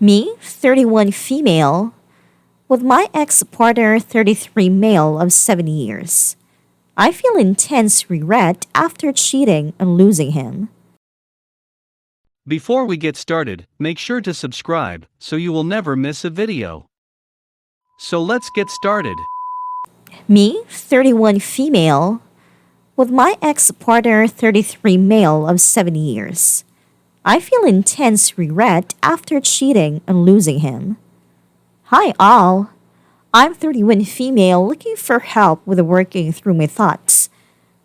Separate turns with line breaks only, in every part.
Me, 31 female, with my ex-partner 33 male of 7 years. I feel intense regret after cheating and losing him.
Before we get started, make sure to subscribe so you will never miss a video. So let's get started.
Me, 31 female, with my ex-partner 33 male of 7 years. I feel intense regret after cheating and losing him. Hi all. I'm 31 female looking for help with working through my thoughts.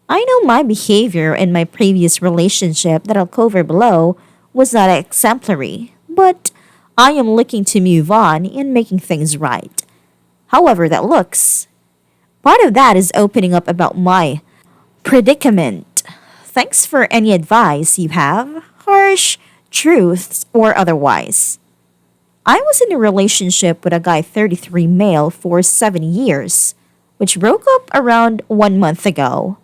I know my behavior in my previous relationship that I'll cover below was not exemplary, but I am looking to move on and making things right. However that looks, part of that is opening up about my predicament. Thanks for any advice you have, harsh, truths, or otherwise. I was in a relationship with a guy 33 male for 7 years, which broke up around 1 month ago.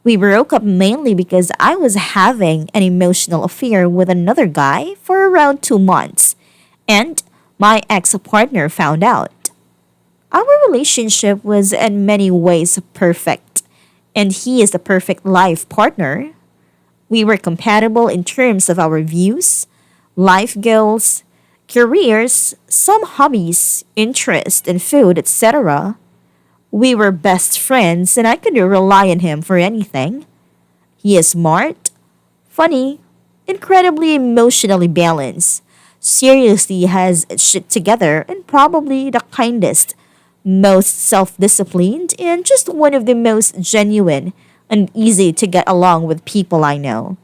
We broke up mainly because I was having an emotional affair with another guy for around 2 months, and my ex-partner found out. Our relationship was in many ways perfect, and he is the perfect life partner. We were compatible in terms of our views, life goals, careers, some hobbies, interests in food, etc. We were best friends and I could rely on him for anything. He is smart, funny, incredibly emotionally balanced, seriously has its shit together, and probably the kindest, most self-disciplined, and just one of the most genuine and easy to get along with people I know.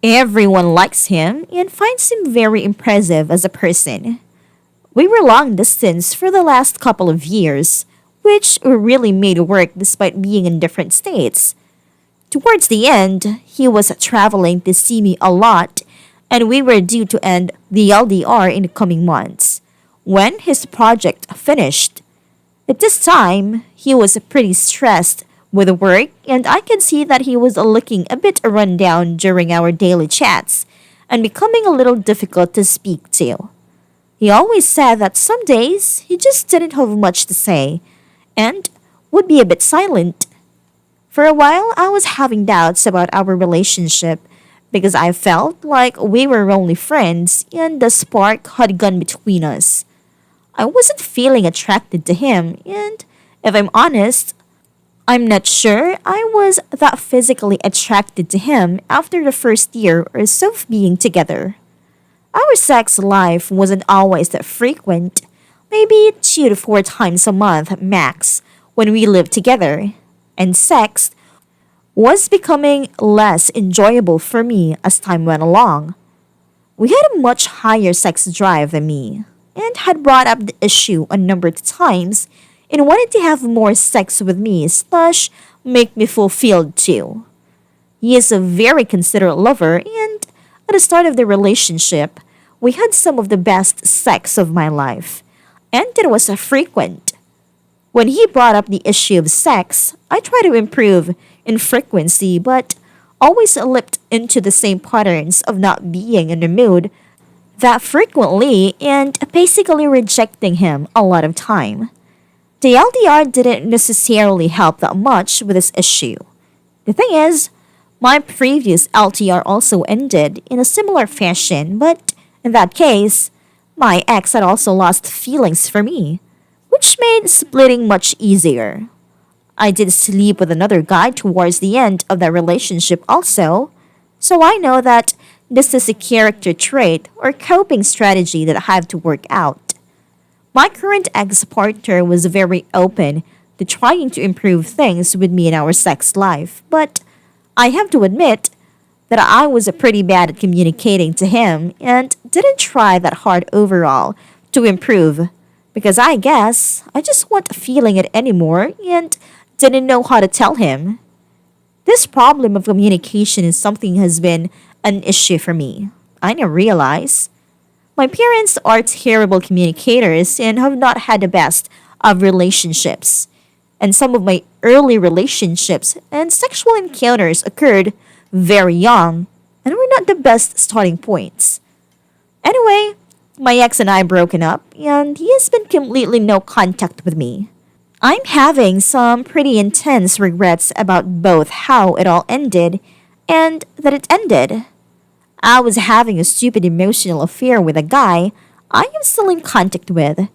Everyone likes him and finds him very impressive as a person. We were long distance for the last couple of years, which really made work despite being in different states. Towards the end, he was traveling to see me a lot, and we were due to end the LDR in the coming months, when his project finished. At this time, he was pretty stressed with work, and I could see that he was looking a bit run down during our daily chats and becoming a little difficult to speak to. He always said that some days he just didn't have much to say and would be a bit silent. For a while, I was having doubts about our relationship because I felt like we were only friends and the spark had gone between us. I wasn't feeling attracted to him, and if I'm honest, I'm not sure I was that physically attracted to him after the first year or so of being together. Our sex life wasn't always that frequent, maybe 2 to 4 times a month max when we lived together, and sex was becoming less enjoyable for me as time went along. We had a much higher sex drive than me, and had brought up the issue a number of times and wanted to have more sex with me slash make me fulfilled too. He is a very considerate lover, and at the start of the relationship, we had some of the best sex of my life, and it was frequent. When he brought up the issue of sex, I tried to improve in frequency but always slipped into the same patterns of not being in the mood that frequently and basically rejecting him a lot of time. The LDR didn't necessarily help that much with this issue. The thing is, my previous LTR also ended in a similar fashion, but in that case, my ex had also lost feelings for me, which made splitting much easier. I did sleep with another guy towards the end of that relationship also, so I know that this is a character trait or coping strategy that I have to work out. My current ex-partner was very open to trying to improve things with me in our sex life, but I have to admit that I was pretty bad at communicating to him and didn't try that hard overall to improve because I guess I just wasn't feeling it anymore and didn't know how to tell him. This problem of communication is something has been an issue for me. I now realize my parents are terrible communicators and have not had the best of relationships. And some of my early relationships and sexual encounters occurred very young and were not the best starting points. Anyway, My ex and I broken up, and he has been completely no contact with me. I'm having some pretty intense regrets about both how it all ended and that it ended. I was having a stupid emotional affair with a guy I am still in contact with,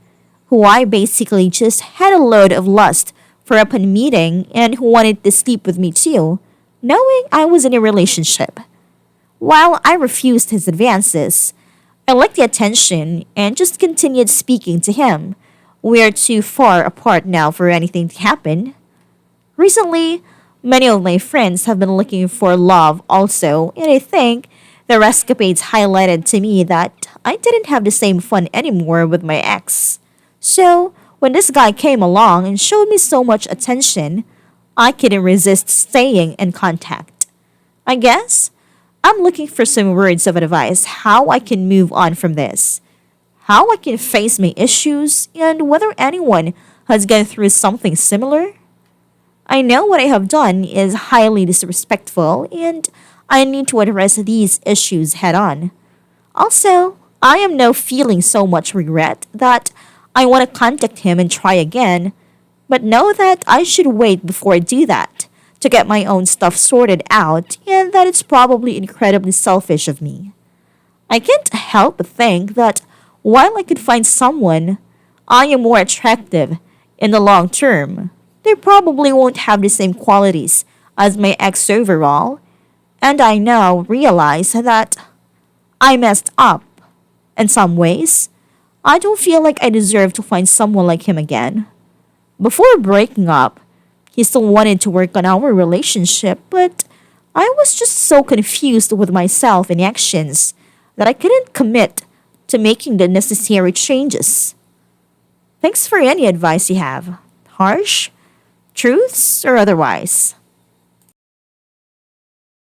who I basically just had a load of lust for upon meeting and who wanted to sleep with me too, knowing I was in a relationship. While I refused his advances, I liked the attention and just continued speaking to him. We're too far apart now for anything to happen. Recently, many of my friends have been looking for love also, and I think their escapades highlighted to me that I didn't have the same fun anymore with my ex. So, when this guy came along and showed me so much attention, I couldn't resist staying in contact. I guess I'm looking for some words of advice how I can move on from this, how I can face my issues, and whether anyone has gone through something similar. I know what I have done is highly disrespectful, and I need to address these issues head on. Also, I am now feeling so much regret that I want to contact him and try again, but know that I should wait before I do that to get my own stuff sorted out, and that it's probably incredibly selfish of me. I can't help but think that while I could find someone I am more attractive in the long term, they probably won't have the same qualities as my ex overall, and I now realize that I messed up. In some ways, I don't feel like I deserve to find someone like him again. Before breaking up, he still wanted to work on our relationship, but I was just so confused with myself and actions that I couldn't commit to making the necessary changes. Thanks for any advice you have. Harsh, truths, or otherwise.